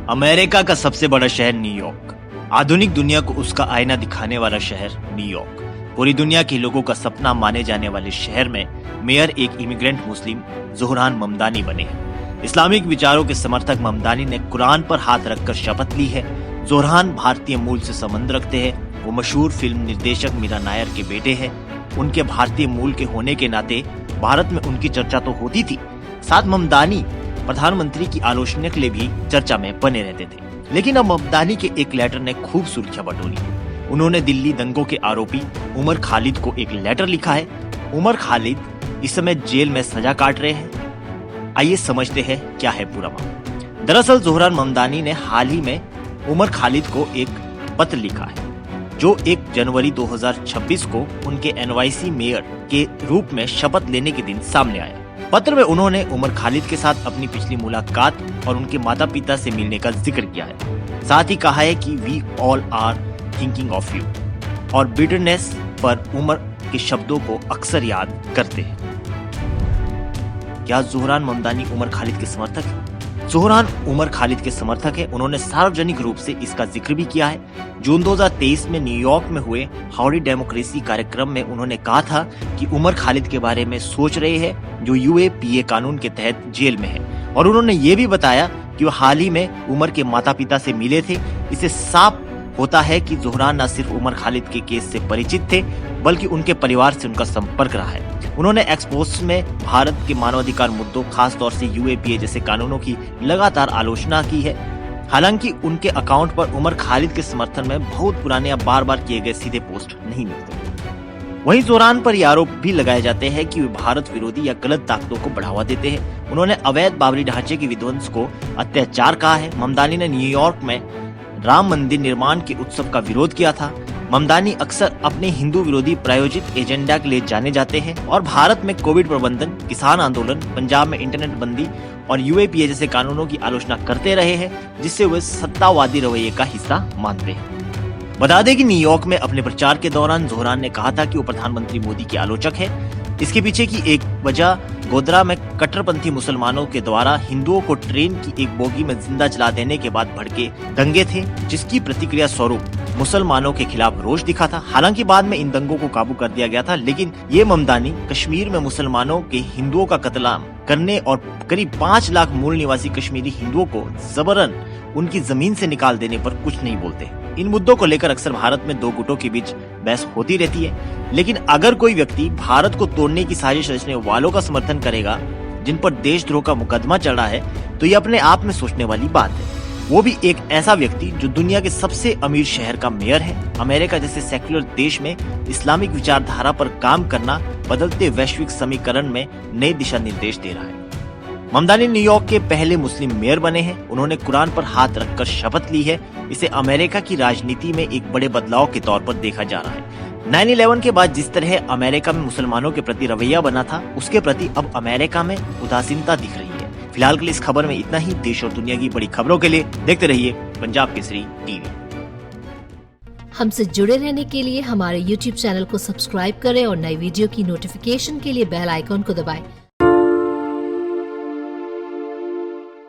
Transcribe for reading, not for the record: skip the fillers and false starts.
America का सबसे बड़ा शहर न्यूयॉर्क, आधुनिक दुनिया को उसका आईना दिखाने वाला शहर न्यूयॉर्क, पूरी दुनिया के लोगों का सपना माने जाने वाले शहर में मेयर एक इमिग्रेंट मुस्लिम जोहरान ममदानी बने हैं। इस्लामिक विचारों के समर्थक ममदानी ने कुरान पर हाथ रखकर शपथ ली है। जोहरान भारतीय मूल से संबंध रखते हैं। वो मशहूर फिल्म निर्देशक मीरा नायर के बेटे हैं। उनके भारतीय मूल के होने के नाते भारत में उनकी चर्चा तो होती थी, साथ ममदानी प्रधानमंत्री की आलोचना के लिए भी चर्चा में बने रहते थे। लेकिन अब ममदानी के एक लेटर ने खूब सुर्खियां बटोरी। उन्होंने दिल्ली दंगों के आरोपी उमर खालिद को एक लेटर लिखा है। उमर खालिद इस समय जेल में सजा काट रहे हैं। आइए समझते हैं क्या है पूरा मामला। दरअसल जोहरान ममदानी ने हाल ही में उमर खालिद को एक पत्र लिखा है, जो 1 जनवरी 2026 को उनके NYC मेयर के रूप में शपथ लेने के दिन सामने आया। पत्र में उन्होंने उमर खालिद के साथ अपनी पिछली मुलाकात और उनके माता पिता से मिलने का जिक्र किया है। साथ ही कहा है कि we all are thinking of you और बिटरनेस पर उमर के शब्दों को अक्सर याद करते हैं। क्या जोहरान ममदानी उमर खालिद के समर्थक हैं? जोहरान उमर खालिद के समर्थक है। उन्होंने सार्वजनिक रूप से इसका जिक्र भी किया है। जून 2023 में न्यूयॉर्क में हुए हाउडी डेमोक्रेसी कार्यक्रम में उन्होंने कहा था कि उमर खालिद के बारे में सोच रहे हैं, जो UAPA कानून के तहत जेल में है। और उन्होंने ये भी बताया कि वो हाल ही में उमर के माता पिता से मिले थे। इससे साफ होता है कि जोहरान न सिर्फ उमर खालिद के केस से परिचित थे, बल्कि उनके परिवार से उनका संपर्क रहा है। उन्होंने एक्सपोस्ट में भारत के मानवाधिकार मुद्दों, खास तौर से UAPA जैसे कानूनों की लगातार आलोचना की है। हालांकि उनके अकाउंट पर उमर खालिद के समर्थन में बहुत पुराने या बार-बार किए गए सीधे पोस्ट नहीं मिलते। वहीं जोहरान पर यह आरोप भी लगाए जाते हैं कि वे भारत विरोधी या गलत ताकतों को बढ़ावा देते हैं। उन्होंने अवैध बाबरी ढांचे के विध्वंस को अत्याचार कहा है। ममदानी ने न्यूयॉर्क में राम मंदिर निर्माण के उत्सव का विरोध किया था। ममदानी अक्सर अपने हिंदू विरोधी प्रायोजित एजेंडा के लिए जाने जाते हैं और भारत में कोविड प्रबंधन, किसान आंदोलन, पंजाब में इंटरनेट बंदी और UAPA जैसे कानूनों की आलोचना करते रहे हैं, जिससे वे सत्तावादी रवैये का हिस्सा मानते हैं। बता दें कि न्यूयॉर्क में अपने प्रचार के दौरान जोहरान ने कहा था कि वो प्रधानमंत्री मोदी के आलोचक है। इसके पीछे की एक वजह गोधरा में कट्टरपंथी मुसलमानों के द्वारा हिंदुओं को ट्रेन की एक बोगी में जिंदा जला देने के बाद भड़के दंगे थे, जिसकी प्रतिक्रिया स्वरूप मुसलमानों के खिलाफ रोष दिखा था। हालांकि बाद में इन दंगों को काबू कर दिया गया था, लेकिन ये ममदानी कश्मीर में मुसलमानों के हिंदुओं का कत्लेआम करने और करीब 5 लाख मूल निवासी कश्मीरी हिंदुओं को जबरन उनकी जमीन से निकाल देने पर कुछ नहीं बोलते। इन मुद्दों को लेकर अक्सर भारत में दो गुटों के बीच बहस होती रहती है, लेकिन अगर कोई व्यक्ति भारत को तोड़ने की साजिश रचने वालों का समर्थन करेगा, जिन पर देशद्रोह का मुकदमा चल रहा है, तो ये अपने आप में सोचने वाली बात है। वो भी एक ऐसा व्यक्ति जो दुनिया के सबसे अमीर शहर का मेयर है। अमेरिका जैसे सेक्युलर देश में इस्लामिक विचारधारा पर काम करना बदलते वैश्विक समीकरण में नए दिशा निर्देश दे रहा है। ममदानी न्यूयॉर्क के पहले मुस्लिम मेयर बने हैं। उन्होंने कुरान पर हाथ रखकर शपथ ली है। इसे अमेरिका की राजनीति में एक बड़े बदलाव के तौर पर देखा जा रहा है। 9/11 के बाद जिस तरह अमेरिका में मुसलमानों के प्रति रवैया बना था, उसके प्रति अब अमेरिका में उदासीनता दिख रही है। फिलहाल के लिए इस खबर में इतना ही। देश और दुनिया की बड़ी खबरों के लिए देखते रहिए पंजाब केसरी टीवी। हमसे जुड़े रहने के लिए हमारे YouTube चैनल को सब्सक्राइब करें और नई वीडियो की नोटिफिकेशन के लिए बेल आइकॉन को दबाएं।